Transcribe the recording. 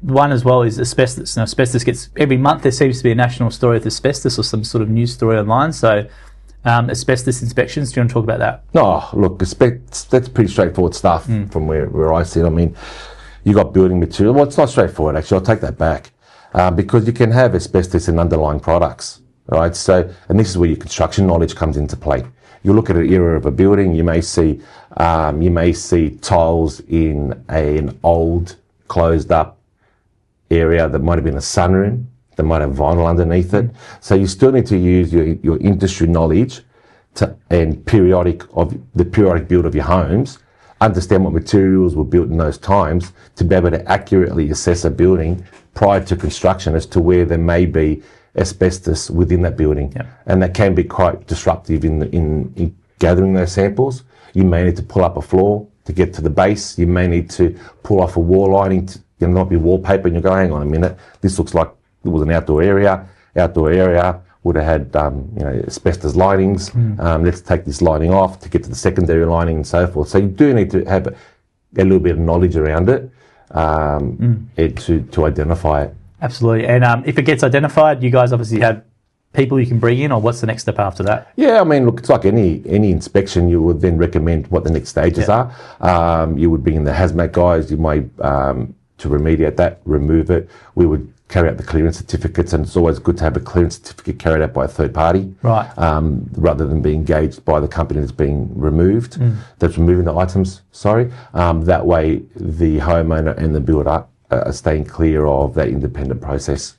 one as well is asbestos. Now, asbestos gets, every month there seems to be a national story with asbestos or some sort of news story online. So asbestos inspections, do you want to talk about that? No, look, that's pretty straightforward stuff from where I sit. I mean, you got building material. Well, it's not straightforward, actually. I'll take that back. Because you can have asbestos in underlying products, right? So, and this is where your construction knowledge comes into play. You look at an area of a building, you may see tiles in an old, closed up area that might have been a sunroom, that might have vinyl underneath it. So you still need to use your industry knowledge and periodic build of your homes, understand what materials were built in those times to be able to accurately assess a building prior to construction as to where there may be asbestos within that building. Yep. And that can be quite disruptive in gathering those samples. You may need to pull up a floor to get to the base. You may need to pull off a wall lining. There might be wallpaper and you go, hang on a minute, this looks like it was an outdoor area. Outdoor area would have had asbestos linings. Let's take this lining off to get to the secondary lining and so forth. So you do need to have a little bit of knowledge around it to identify it. Absolutely. And if it gets identified, you guys obviously have people you can bring in, or what's the next step after that? Yeah, I mean, look, it's like any inspection. You would then recommend what the next stages are. You would bring in the hazmat guys. You might to remediate that, remove it. We would carry out the clearance certificates, and it's always good to have a clearance certificate carried out by a third party, right? Rather than being engaged by the company that's being removed, that's removing the items. That way, the homeowner and the builder are staying clear of that independent process.